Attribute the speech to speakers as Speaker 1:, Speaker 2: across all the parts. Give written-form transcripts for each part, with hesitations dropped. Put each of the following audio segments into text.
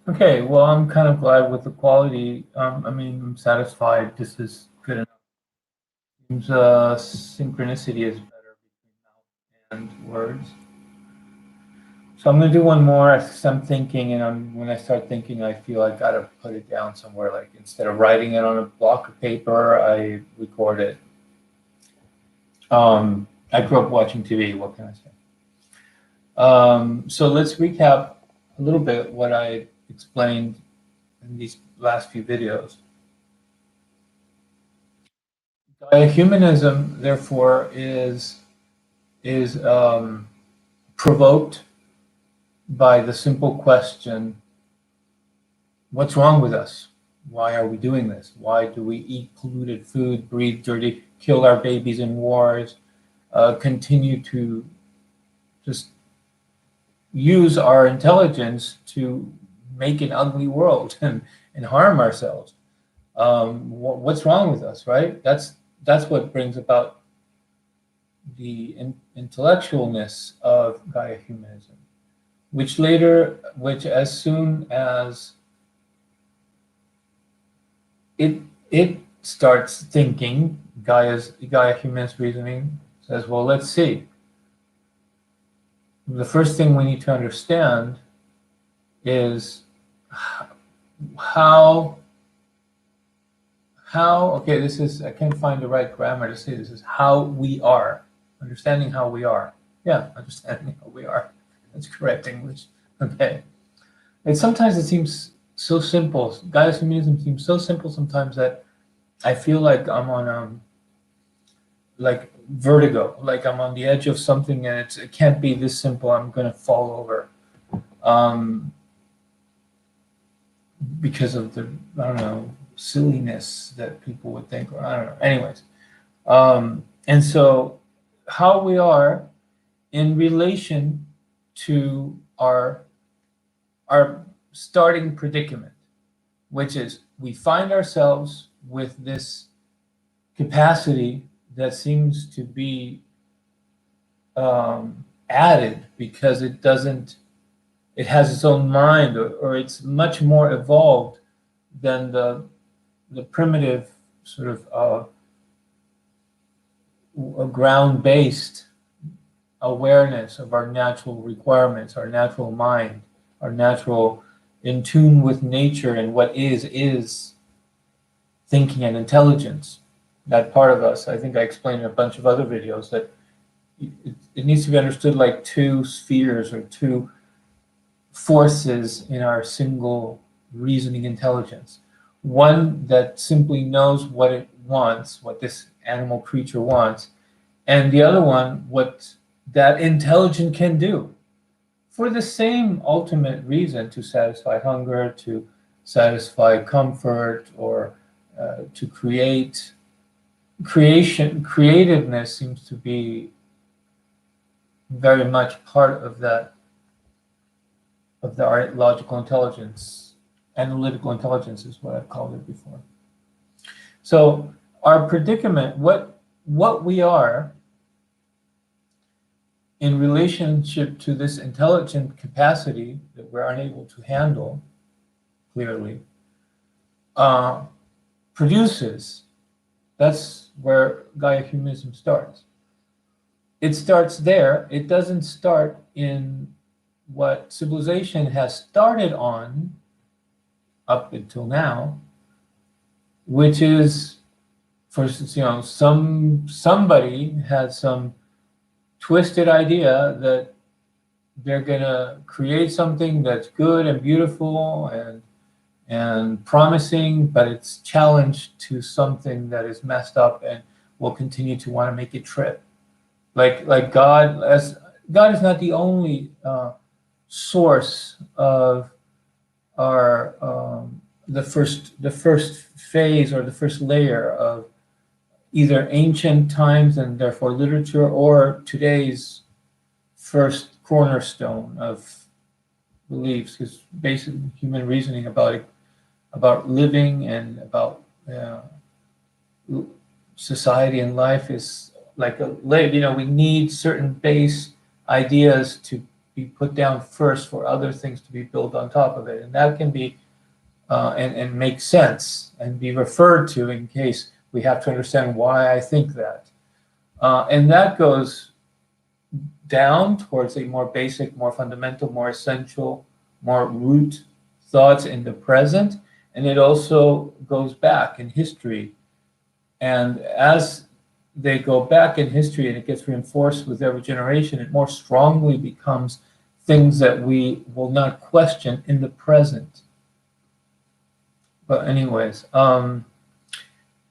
Speaker 1: Okay, well, I'm kind of glad with the quality. I mean, I'm satisfied. This is good enough. Seems synchronicity is better between mouth and words. So I'm gonna do one more as I'm thinking, and when I start thinking, I feel I gotta put it down somewhere. Like instead of writing it on a block of paper, I record it. I grew up watching TV. What can I say? So let's recap a little bit what I explained in these last few videos. Humanism, therefore, is provoked by the simple question: what's wrong with us? Why are we doing this? Why do we eat polluted food, breathe dirty, kill our babies in wars, continue to just use our intelligence to make an ugly world and harm ourselves? What's wrong with us, right? That's what brings about the intellectualness of Gaia humanism, which as soon as it starts thinking, Gaia humanist reasoning says, well, let's see. The first thing we need to understand is how okay, this is, I can't find the right grammar to say this, is how we are, understanding how we are. Yeah, understanding how we are. That's correct English. Okay. And sometimes it seems so simple. Gaia's humanism seems so simple sometimes that I feel like I'm on like vertigo, like I'm on the edge of something and it can't be this simple. I'm gonna fall over um, because of the, I don't know, silliness that people would think, or I don't know. Anyways, and so how we are in relation to our starting predicament, which is we find ourselves with this capacity that seems to be added because it has its own mind, or it's much more evolved than the primitive sort of ground based awareness of our natural requirements, our natural mind, our natural in tune with nature and what is thinking and intelligence. That part of us, I think I explained in a bunch of other videos, that it needs to be understood like two spheres or two forces in our single reasoning intelligence. One that simply knows what it wants, what this animal creature wants, and the other one, what that intelligence can do for the same ultimate reason, to satisfy hunger, to satisfy comfort, or to create. Creativeness seems to be very much part of that, of the art, logical intelligence. Analytical intelligence is what I've called it before. So our predicament, what we are in relationship to this intelligent capacity that we're unable to handle clearly, uh, produces. That's where Gaia humanism starts. It starts there. It doesn't start in what civilization has started on up until now, which is, for somebody had some twisted idea that they're gonna create something that's good and beautiful and promising, but it's challenged to something that is messed up and will continue to want to make it trip. Like God, as God is not the only source of our the first phase or the first layer of either ancient times and therefore literature, or today's first cornerstone of beliefs, because basic human reasoning about living and about society and life is like we need certain base ideas be put down first for other things to be built on top of it. And that can be, and make sense and be referred to in case we have to understand why I think that. And that goes down towards a more basic, more fundamental, more essential, more root thoughts in the present. And it also goes back in history. And as they go back in history and it gets reinforced with every generation, it more strongly becomes things that we will not question in the present. But anyways,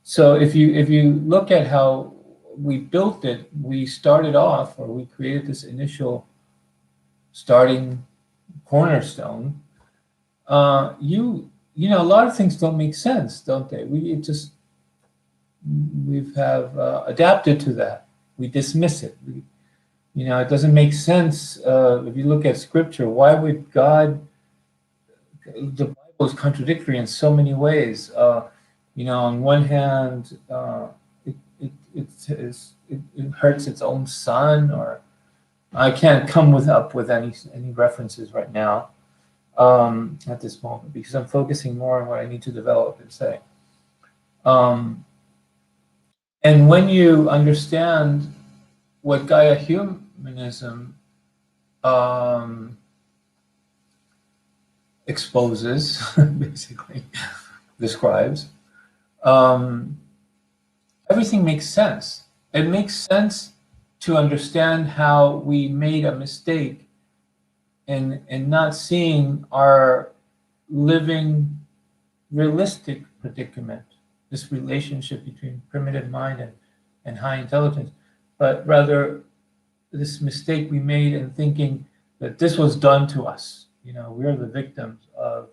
Speaker 1: so if you look at how we built it, we started off, or we created this initial starting cornerstone. You know, a lot of things don't make sense, don't they? We have adapted to that. We dismiss it. You know, it doesn't make sense. If you look at scripture, why would God? The Bible is contradictory in so many ways. You know, on one hand, it hurts its own son, or I can't come up with any references right now at this moment, because I'm focusing more on what I need to develop and say. And when you understand what Gaia Humanism exposes, basically describes, everything makes sense. It makes sense to understand how we made a mistake in not seeing our living realistic predicament, this relationship between primitive mind and high intelligence, but rather this mistake we made in thinking that this was done to us. You know, we're the victims of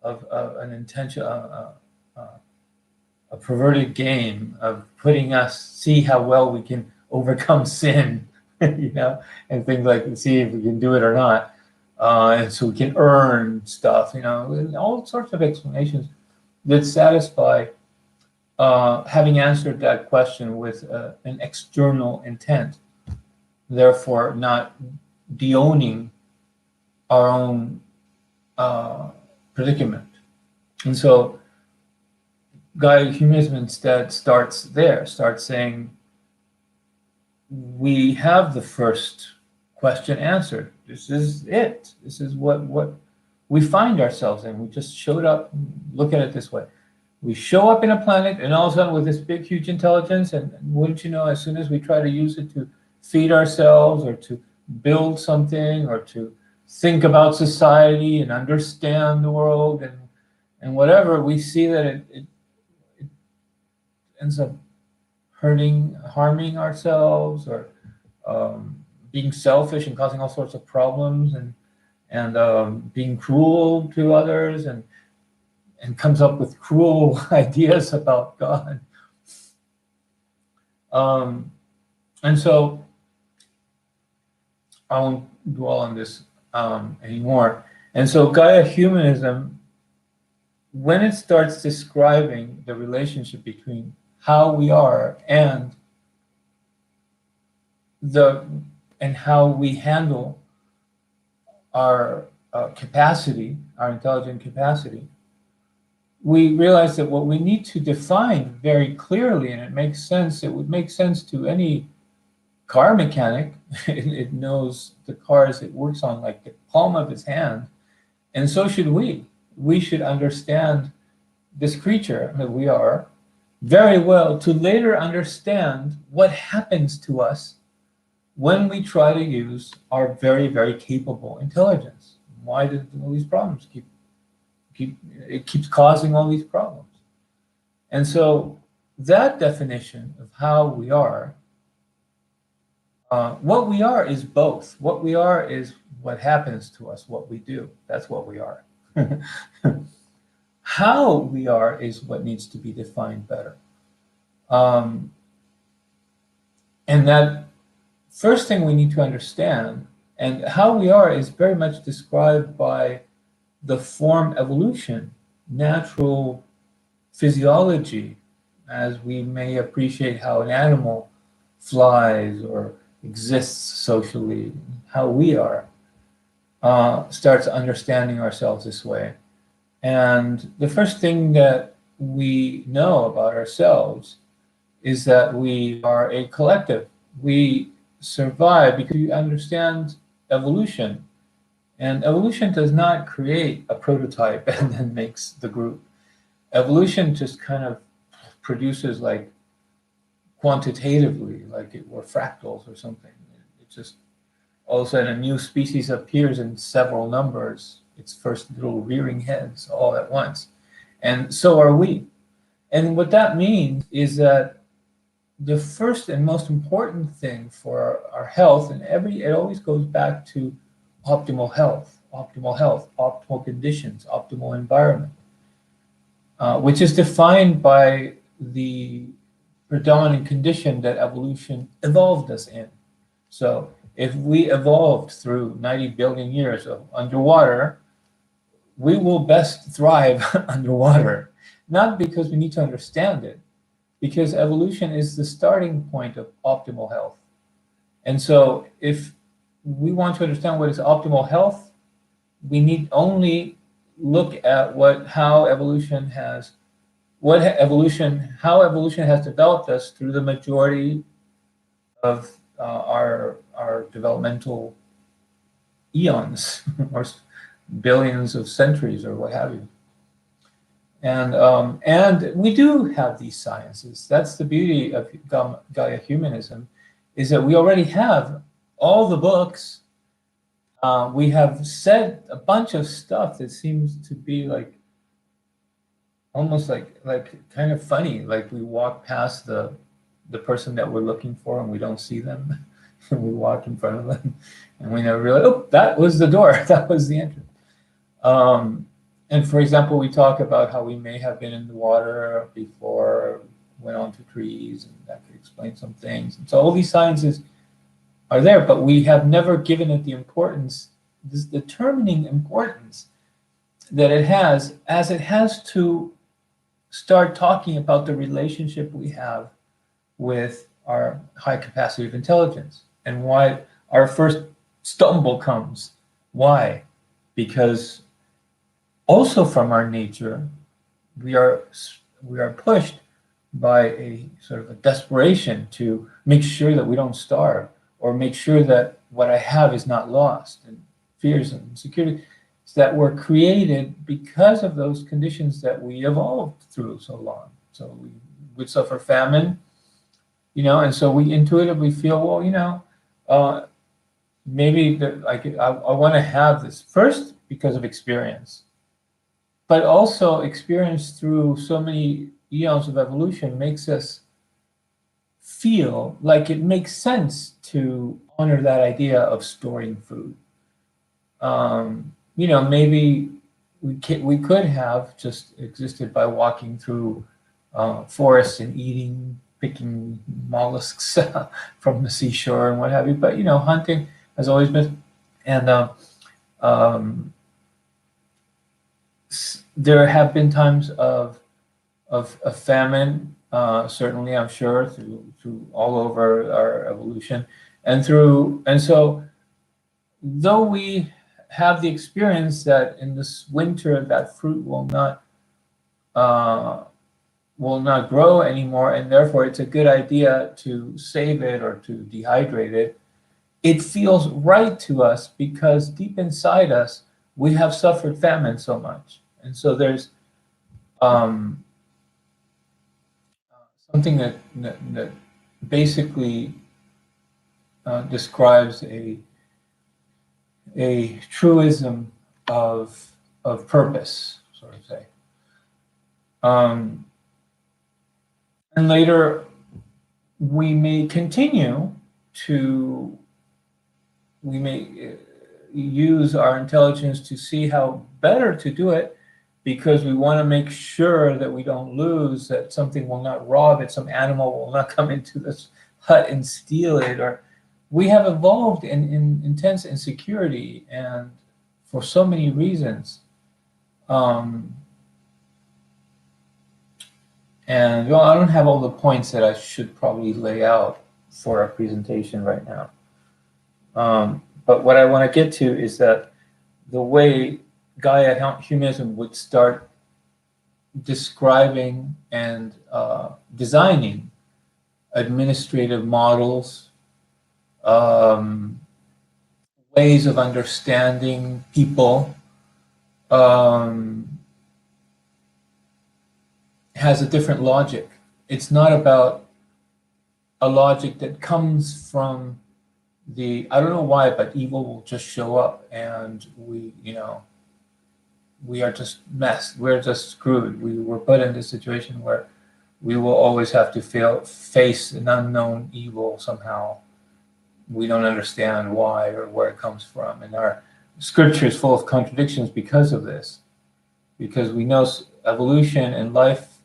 Speaker 1: an intention, a perverted game of putting us, see how well we can overcome sin, you know, and things like, see if we can do it or not. And so we can earn stuff, you know, and all sorts of explanations that satisfy having answered that question with an external intent, therefore not de-owning our own predicament. And so Gaia Humanism instead starts saying, we have the first question answered. This is it. This is what we find ourselves in. We just showed up. Look at it this way. We show up in a planet, and all of a sudden with this big, huge intelligence, and wouldn't you know, as soon as we try to use it to feed ourselves or to build something or to think about society and understand the world and whatever, we see that it ends up harming ourselves, or being selfish and causing all sorts of problems, and being cruel to others, and comes up with cruel ideas about God. And so I won't dwell on this anymore. And so Gaia Humanism, when it starts describing the relationship between how we are and how we handle our capacity, our intelligent capacity, we realize that what we need to define very clearly, and it makes sense, it would make sense to any car mechanic. It knows the cars it works on like the palm of its hand, and so should we. We should understand this creature that we are very well to later understand what happens to us when we try to use our very, very capable intelligence. Why do all these problems it keeps causing all these problems? And so that definition of how we are, what we are is both. What we are is what happens to us, what we do. That's what we are. How we are is what needs to be defined better. And that first thing we need to understand, and how we are is very much described by the form evolution, natural physiology, as we may appreciate how an animal flies or exists socially, how we are. starts understanding ourselves this way. And the first thing that we know about ourselves is that we are a collective. We survive because we understand evolution. And evolution does not create a prototype and then makes the group. Evolution just kind of produces like quantitatively, like it were fractals or something. It just all of a sudden a new species appears in several numbers, its first little rearing heads all at once. And so are we. And what that means is that the first and most important thing for our health, and it always goes back to optimal health, optimal conditions, optimal environment, which is defined by the predominant condition that evolution evolved us in. So if we evolved through 90 billion years of underwater, we will best thrive underwater, not because we need to understand it, because evolution is the starting point of optimal health. And so if we want to understand what is optimal health, we need only look at how evolution has developed us through the majority of our developmental eons or billions of centuries or what have you. And we do have these sciences. That's the beauty of Gaia Humanism, is that we already have all the books. We have said a bunch of stuff that seems to be like almost like kind of funny. Like we walk past the person that we're looking for and we don't see them. And we walk in front of them and we never realize, oh, that was the door. That was the entrance. And for example, we talk about how we may have been in the water before, went onto trees, and that could explain some things. And so all these sciences are there, but we have never given it the importance, this determining importance that it has, as it has to start talking about the relationship we have with our high capacity of intelligence and why our first stumble comes. Why? Because also from our nature, we are pushed by a sort of a desperation to make sure that we don't starve, or make sure that what I have is not lost, and fears and insecurity that were created because of those conditions that we evolved through so long. So we would suffer famine, and so we intuitively feel, well, maybe I want to have this first because of experience. But also experience through so many eons of evolution makes us feel like it makes sense to honor that idea of storing food. Maybe we could have just existed by walking through forests and picking mollusks from the seashore and what have you. But hunting has always been, and there have been times of famine, certainly, I'm sure, through all over our evolution, and so though we have the experience that in this winter that fruit will not grow anymore, and therefore it's a good idea to save it or to dehydrate it, it feels right to us because deep inside us we have suffered famine so much. And so there's something that basically describes a truism of purpose, sort of say. And later, we may use our intelligence to see how better to do it, because we want to make sure that we don't lose, that something will not rob it, some animal will not come into this hut and steal it. Or we have evolved in intense insecurity, and for so many reasons. And well, I don't have all the points that I should probably lay out for our presentation right now. But what I want to get to is that the way Gaia humanism would start describing and designing administrative models, um, ways of understanding people, um, has a different logic. It's not about a logic that comes from I don't know why, but evil will just show up and we are just messed. We're just screwed. We were put in this situation where we will always have to face an unknown evil somehow. We don't understand why or where it comes from. And our scripture is full of contradictions because of this. Because we know evolution and life,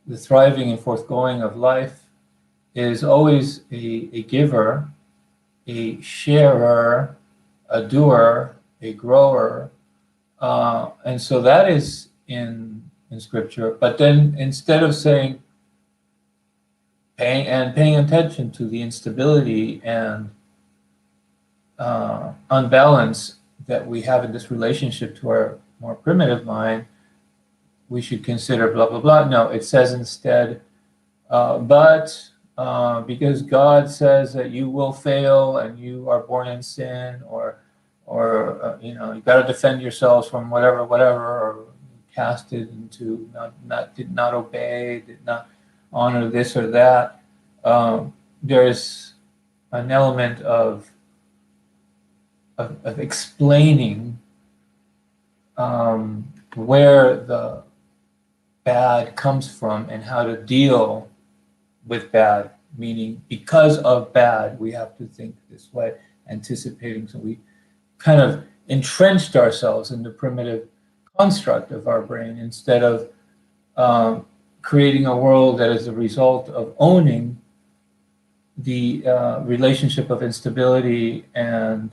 Speaker 1: the thriving and forthgoing of life, is always a giver, a sharer, a doer, a grower. And so that is in scripture. But then instead of saying, paying attention to the instability and unbalance that we have in this relationship to our more primitive mind, we should consider blah, blah, blah. No, it says instead, but because God says that you will fail and you are born in sin, or you got to defend yourselves from whatever, or casted into did not obey, did not honor this or that. There's an element of explaining where the bad comes from and how to deal with bad, meaning because of bad, we have to think this way, anticipating. So we kind of entrenched ourselves in the primitive construct of our brain instead of creating a world that is a result of owning the relationship of instability and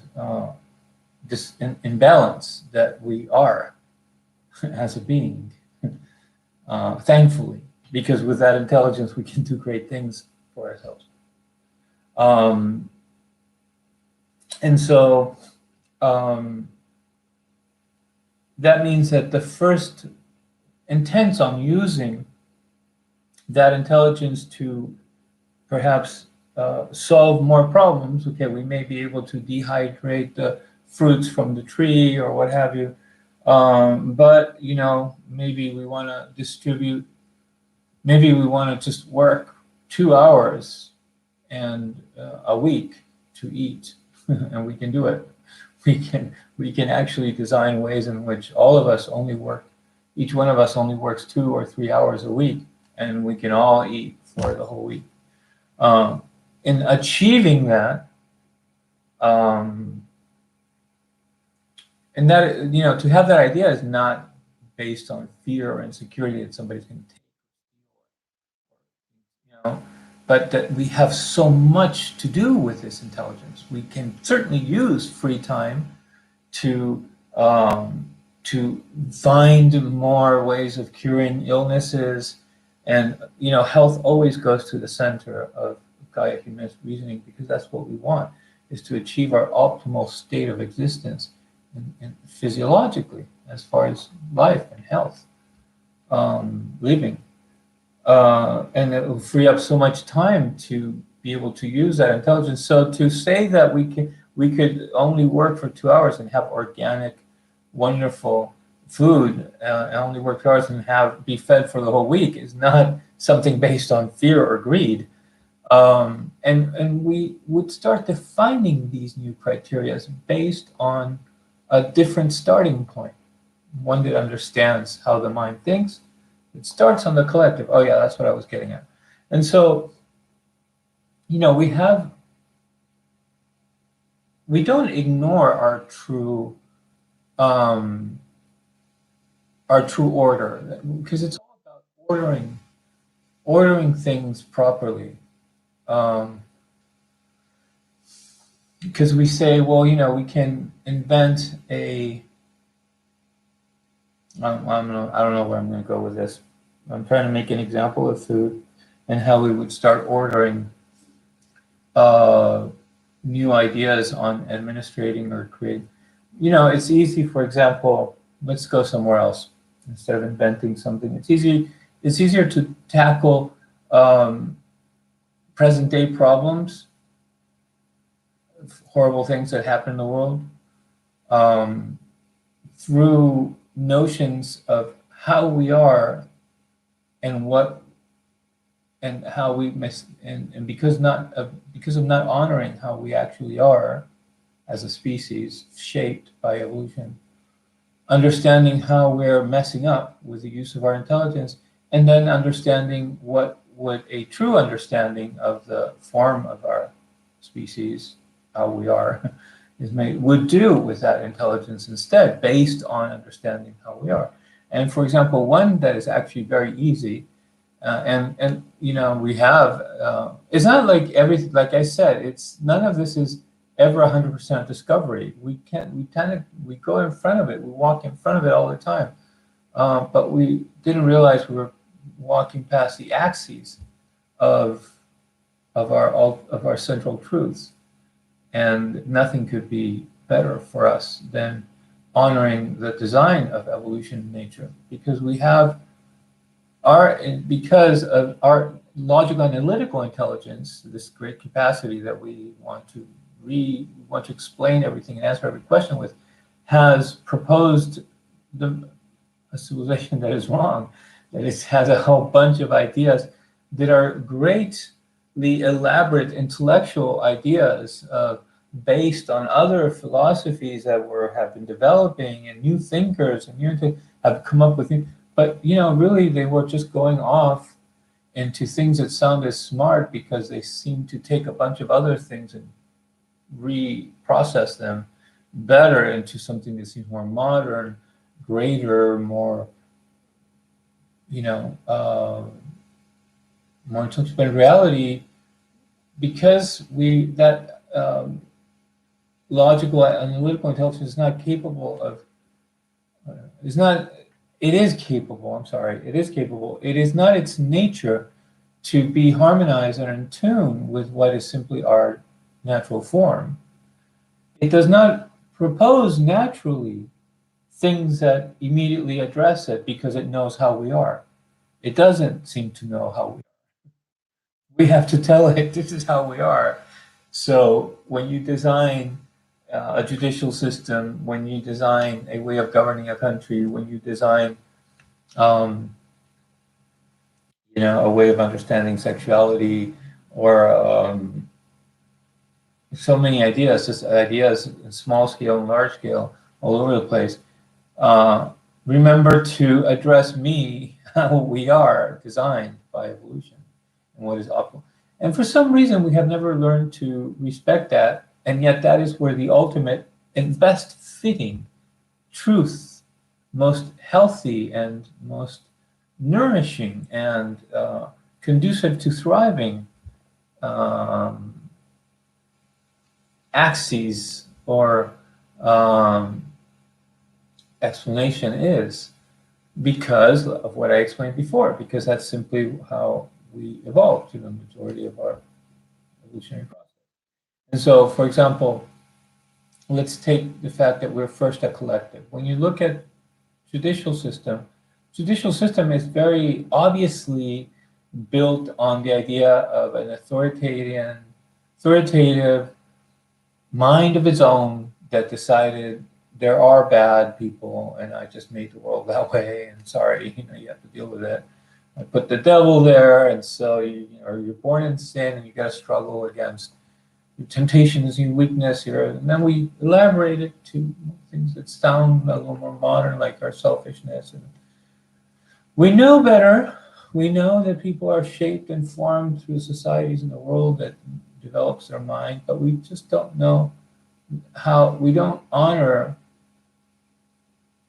Speaker 1: this imbalance that we are as a being, thankfully, because with that intelligence we can do great things for ourselves. And so that means that the first intent on using that intelligence to perhaps solve more problems, okay, we may be able to dehydrate the fruits from the tree or what have you, but maybe we want to distribute, maybe we want to just work 2 hours and a week to eat, and we can do it. We can actually design ways in which all of us each one of us only works 2 or 3 hours a week, and we can all eat for the whole week. In achieving that, and that, to have that idea is not based on fear or insecurity that somebody's going to take, but that we have so much to do with this intelligence. We can certainly use free time to find more ways of curing illnesses, and health always goes to the center of Gaia humanist reasoning, because that's what we want, is to achieve our optimal state of existence and physiologically, as far as life and health, living. And it will free up so much time to be able to use that intelligence. So to say that we could only work for 2 hours and have organic, wonderful food, and only work 2 hours and be fed for the whole week is not something based on fear or greed. And we would start defining these new criteria based on a different starting point, one that understands how the mind thinks. It starts on the collective. Oh yeah, that's what I was getting at. And so, we don't ignore our true order, because it's all about ordering things properly. Because we say, well, we can invent I don't know where I'm going to go with this. I'm trying to make an example of food and how we would start ordering new ideas on administrating or creating. it's easy, for example, let's go somewhere else instead of inventing something. It's easier to tackle present day problems, horrible things that happen in the world, um, through notions of how we are and what and how we miss and because of not honoring how we actually are as a species shaped by evolution, understanding how we're messing up with the use of our intelligence, and then understanding what would a true understanding of the form of our species, how we are, is made, would do with that intelligence instead, based on understanding how we are. And for example, one that is actually very easy, and we have, it's not like everything, like I said, it's none of this is ever 100% discovery. We go in front of it, we walk in front of it all the time, but we didn't realize we were walking past the axes of of our central truths, and nothing could be better for us than honoring the design of evolution in nature, because we have because of our logical analytical intelligence, this great capacity that we want to explain everything and answer every question with, has proposed a civilization that is wrong, that it has a whole bunch of ideas that are greatly elaborate intellectual ideas based on other philosophies that have been developing, and new thinkers and have come up with. But really, they were just going off into things that sounded smart because they seemed to take a bunch of other things and reprocess them better into something that seems more modern, greater, more, more intellectual. But in reality, because that logical analytical intelligence is not capable of, is not, it is capable, I'm sorry, it is capable. It is not its nature to be harmonized and in tune with what is simply our natural form. It does not propose naturally things that immediately address it because it knows how we are. It doesn't seem to know how we are. We have to tell it this is how we are. So when you design a judicial system, when you design a way of governing a country, when you design um, a way of understanding sexuality, or so many ideas, just ideas in small scale and large scale, all over the place. Uh, Remember to address me, how we are designed by evolution and what is optimal. And for some reason, we have never learned to respect that. And yet, that is where the ultimate and best fitting truth, most healthy and most nourishing and conducive to thriving um, axes or um, explanation is, because of what I explained before, because that's simply how we evolved through the majority of our evolutionary process. And so, for example, let's take the fact that we're first a collective. When you look at judicial system is very obviously built on the idea of an authoritative mind of its own that decided there are bad people and I just made the world that way, and sorry, you have to deal with it. I put the devil there, and so you're born in sin and you got to struggle against your temptations, your weakness here. And then we elaborate it to things that sound a little more modern, like our selfishness. And we know better. We know that people are shaped and formed through societies in the world that develops their mind, but we just don't know how, we don't honor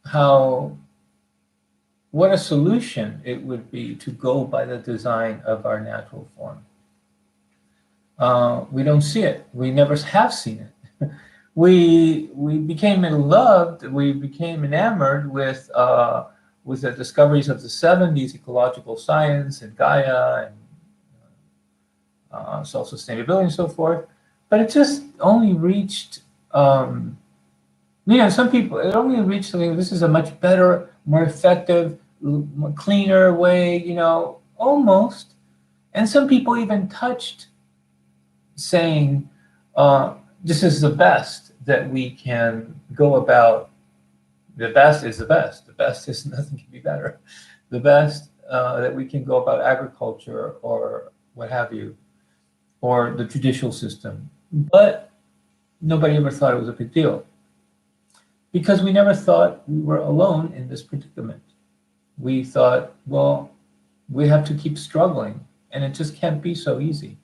Speaker 1: how, what a solution it would be to go by the design of our natural form. We don't see it. We never have seen it. We became loved. We became enamored with the discoveries of the '70s, ecological science and Gaia and self-sustainability and so forth. But it just only reached Yeah, some people, it only reached something, this is a much better, more effective, cleaner way, almost. And some people even touched saying, this is the best that we can go about. The best is the best. The best is nothing can be better. The best that we can go about agriculture or what have you, or the judicial system. But nobody ever thought it was a big deal because we never thought we were alone in this predicament. We thought, well, we have to keep struggling, and it just can't be so easy.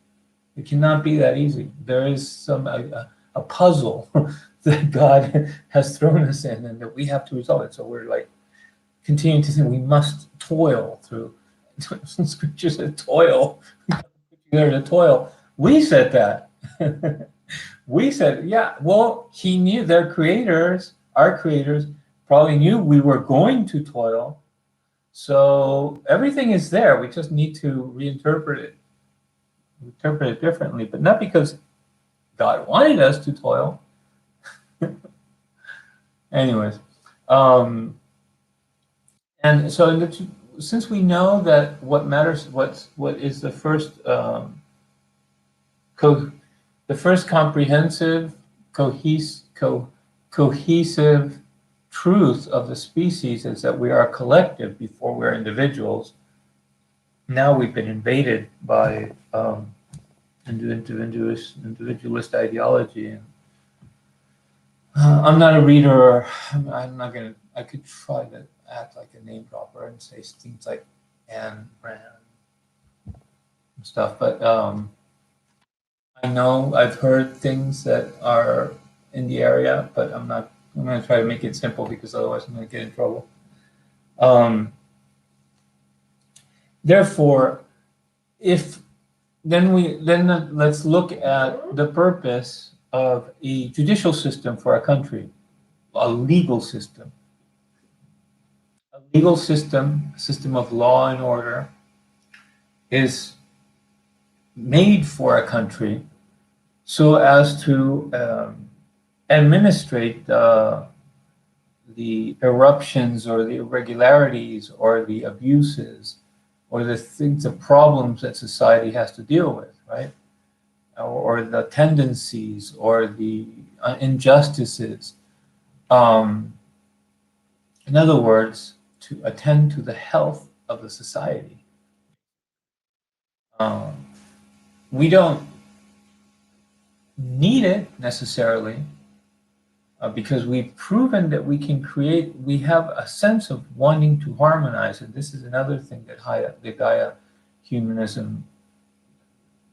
Speaker 1: It cannot be that easy. There is a puzzle that God has thrown us in, and that we have to resolve it. So we're like continuing to think we must toil through. Some scriptures said toil. There to toil. We said that. We said, yeah. Well, he knew their creators, our creators, probably knew we were going to toil. So everything is there. We just need to reinterpret it, interpret it differently, but not because God wanted us to toil. Anyways, and so since we know that what matters, what is the first the first comprehensive, cohesive truth of the species is that we are a collective before we're individuals. Now we've been invaded by individualist ideology. And I'm not a reader. I'm not gonna. I could try to act like a name dropper and say things like Anne Rand and stuff, but I know I've heard things that are in the area, but I'm not. I'm going to try to make it simple because otherwise I'm going to get in trouble. Therefore, if then let's look at the purpose of a judicial system for a country, a legal system. A legal system, a system of law and order, is made for a country so as to administrate the eruptions or the irregularities or the abuses or the things, the problems that society has to deal with, right? Or the tendencies or the injustices. In other words, to attend to the health of the society. We don't need it necessarily because we've proven that we can create, we have a sense of wanting to harmonize. And this is another thing that the Gaia Humanism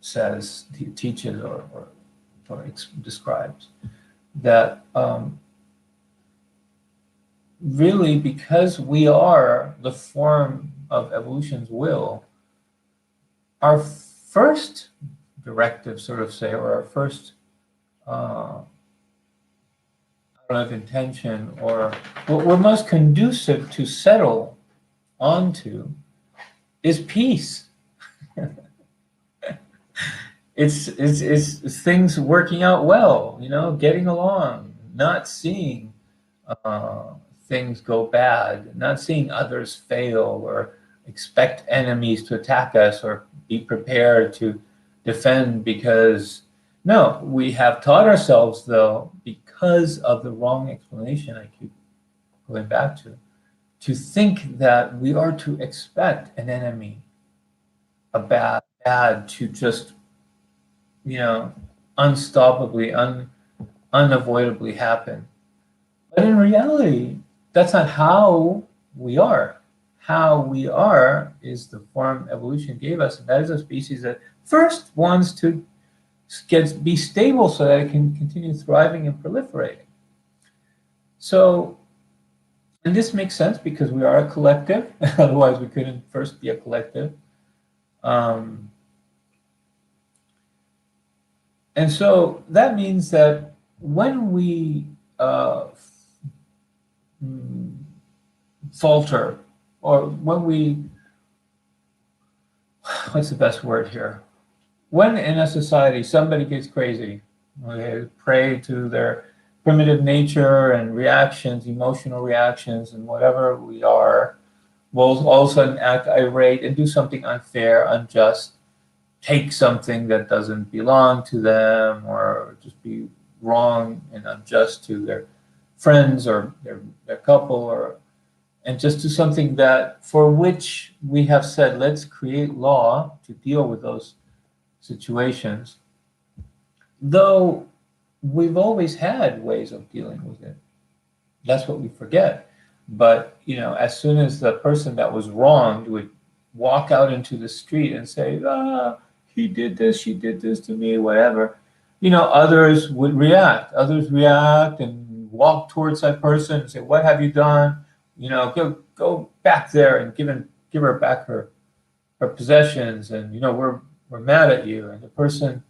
Speaker 1: says, teaches, or describes, that really because we are the form of evolution's will, our first directive, sort of say, or our first of intention, or what we're most conducive to settle onto is peace. It's things working out well, getting along, not seeing things go bad, not seeing others fail, or expect enemies to attack us, or be prepared to defend because, no, we have taught ourselves, though, because of the wrong explanation I keep going back to think that we are to expect an enemy, a bad to just, unstoppably, unavoidably happen. But in reality, that's not how we are. How we are is the form evolution gave us, and that is a species that first wants to be stable so that it can continue thriving and proliferating. So, and this makes sense because we are a collective. Otherwise, we couldn't first be a collective. And so that means that when we falter, or when we, what's the best word here? When in a society somebody gets crazy, they pray to their primitive nature and reactions, emotional reactions, and whatever we are, will all of a sudden act irate and do something unfair, unjust, take something that doesn't belong to them, or just be wrong and unjust to their friends or their couple, or and just do something that for which we have said, let's create law to deal with those situations, though we've always had ways of dealing with it. That's what we forget. But as soon as the person that was wronged would walk out into the street and say, he did this, she did this to me, whatever, others would react. Others react and walk towards that person and say, what have you done? Go back there and give her back her possessions, and we're mad at you. And the person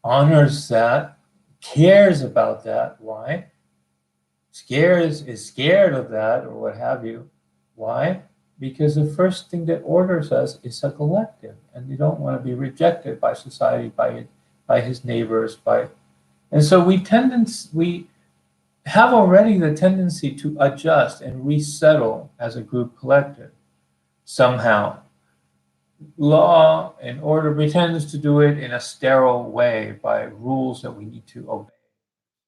Speaker 1: honors that, cares about that. Why? Is scared of that, or what have you. Why? Because the first thing that orders us is a collective, and you don't want to be rejected by society, by his neighbors, and so we have already the tendency to adjust and resettle as a group collective somehow. Law and order pretends to do it in a sterile way by rules that we need to obey.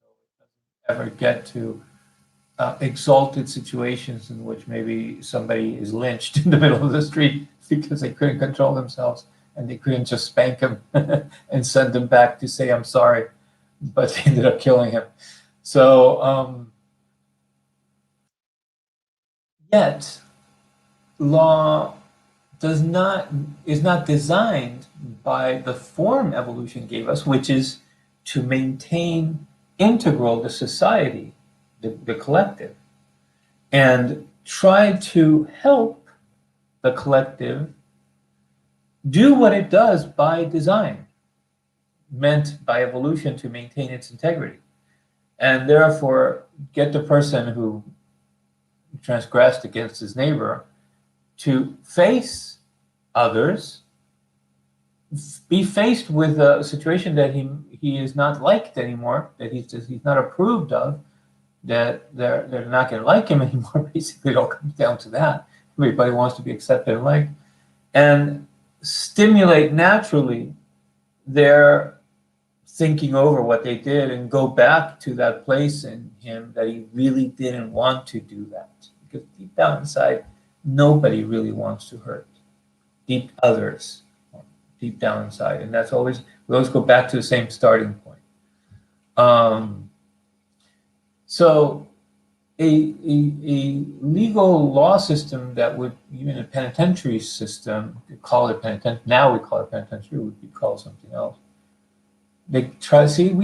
Speaker 1: So it doesn't ever get to exalted situations in which maybe somebody is lynched in the middle of the street because they couldn't control themselves and they couldn't just spank him and send him back to say, I'm sorry, but they ended up killing him. So, yet, law is not designed by the form evolution gave us, which is to maintain integral the society, the collective, and try to help the collective do what it does by design, meant by evolution to maintain its integrity, and therefore get the person who transgressed against his neighbor to face others, be faced with a situation that he is not liked anymore, that he's not approved of, that they're not going to like him anymore. Basically, it all comes down to that. Everybody wants to be accepted and liked, and stimulate naturally their thinking over what they did and go back to that place in him that he really didn't want to do that. Because deep down inside, nobody really wants to hurt others deep down inside, and we always go back to the same starting point. So a legal law system that would, even a penitentiary system, we call it penitentiary, now we call it penitentiary, would be called something else. We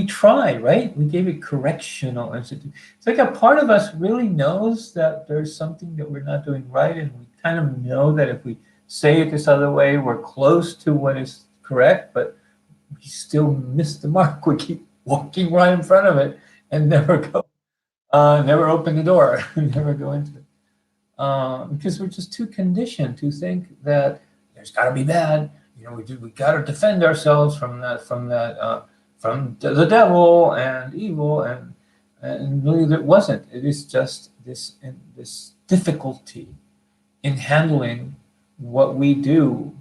Speaker 1: try, right? We gave it correctional institute. It's like a part of us really knows that there's something that we're not doing right, and we kind of know that if we say it this other way, we're close to what is correct, but we still miss the mark. We keep walking right in front of it and never open the door, never go into it, because we're just too conditioned to think that there's got to be bad. We got to defend ourselves from the devil and evil, and really there wasn't. It is just this difficulty in handling what we do.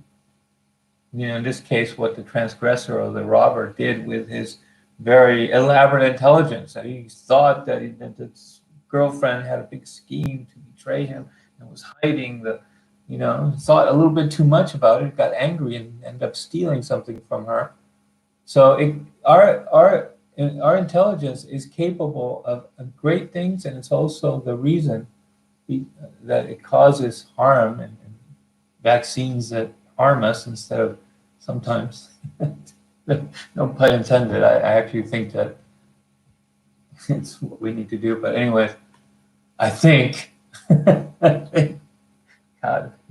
Speaker 1: In this case, what the transgressor or the robber did with his very elaborate intelligence, that he thought that his girlfriend had a big scheme to betray him and was hiding thought a little bit too much about it, got angry, and ended up stealing something from her. So our intelligence is capable of great things, and it's also the reason that it causes harm, and vaccines that harm us instead of sometimes. No pun intended. I actually think that it's what we need to do. But anyways, I think, God,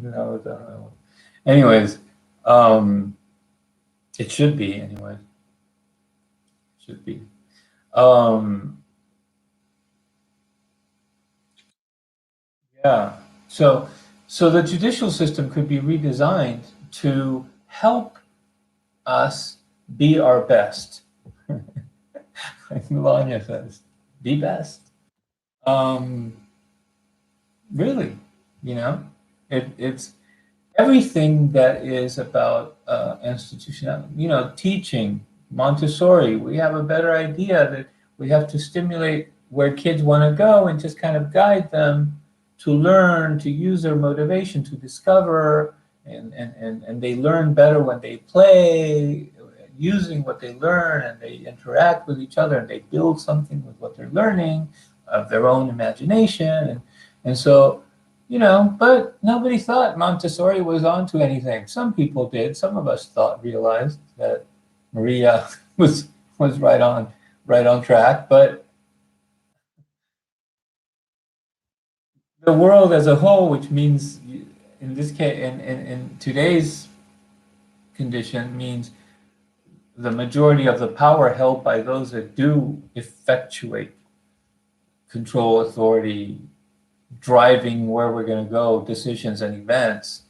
Speaker 1: who knows? I don't know. Anyways, it should be. Anyways, should be. Yeah. So the judicial system could be redesigned to help us be our best. Like Melania says. the best. Um, really, you know, it's everything that is about institutional, teaching, Montessori. We have a better idea that we have to stimulate where kids want to go and just kind of guide them to learn, to use their motivation, to discover, and they learn better when they play, using what they learn, and they interact with each other, and they build something with what they're learning of their own imagination. And so but nobody thought Montessori was onto anything. Some people did. Some of us realized that Maria was right on track. But the world as a whole, which means in this case, in today's condition, means the majority of the power held by those that do effectuate control, authority, driving where we're going to go, decisions and events,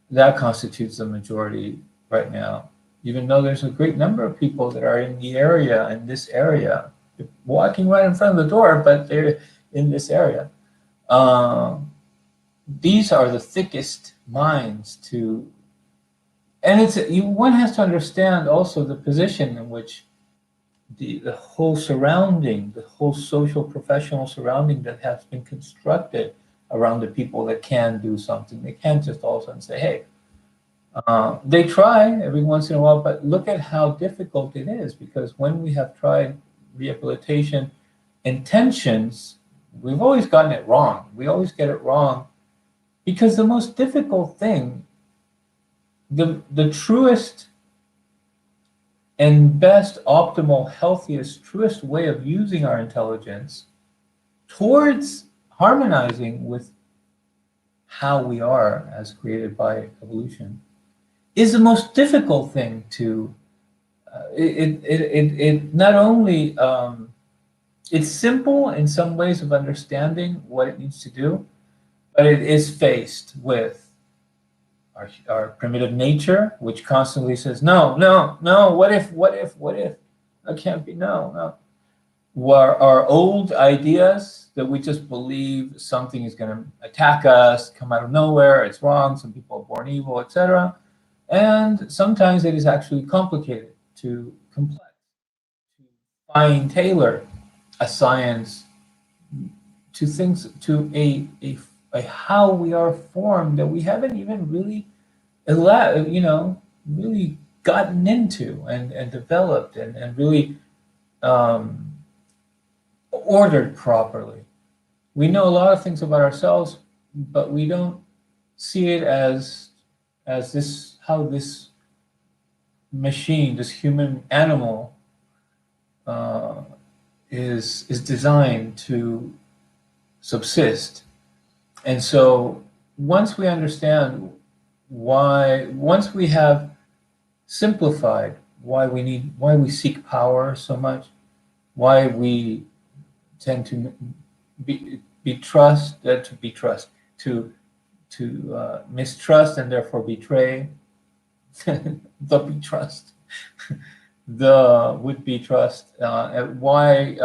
Speaker 1: that constitutes the majority right now. Even though there's a great number of people that are in the area, in this area, walking right in front of the door, but they're in this area. These are the thickest minds to, and one has to understand also the position in which the whole surrounding, the whole social professional surrounding that has been constructed around the people that can do something. They can't just all of a sudden say, hey, they try every once in a while, but look at how difficult it is, because when we have tried rehabilitation intentions, we've always gotten it wrong. We always get it wrong because the most difficult thing, the truest and best, optimal, healthiest, truest way of using our intelligence towards harmonizing with how we are as created by evolution is the most difficult thing to it not only it's simple in some ways of understanding what it needs to do, but it is faced with our primitive nature, which constantly says, no, no, no, what if? That can't be, no, no. Our old ideas that we just believe something is going to attack us, come out of nowhere, it's wrong, some people are born evil, etc. And sometimes it is actually complicated to complex, to fine tailor a science to things, to a how we are formed that we haven't even really really gotten into and developed and really um, ordered properly. We know a lot of things about ourselves, but we don't see it as this, how this machine, this human animal, uh, is designed to subsist. And so once we understand once we have simplified why we seek power so much, why we tend to be trust to be trust to mistrust and therefore betray the betrust, the would-be trust, why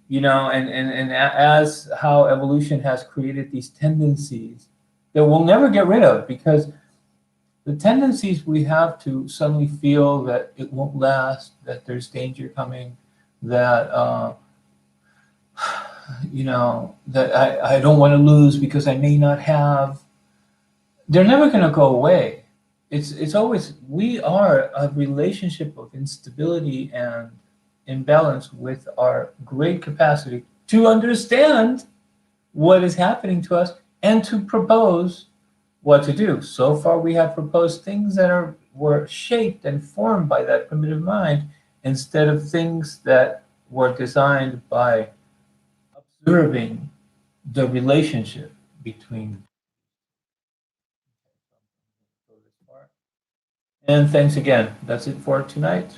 Speaker 1: and as how evolution has created these tendencies that we'll never get rid of, because the tendencies we have to suddenly feel that it won't last, that there's danger coming, that that I don't want to lose because I may not have, they're never going to go away. It's always, we are a relationship of instability and imbalance with our great capacity to understand what is happening to us and to propose what to do. So far, we have proposed things that were shaped and formed by that primitive mind, instead of things that were designed by observing the relationship between. And thanks again. That's it for tonight.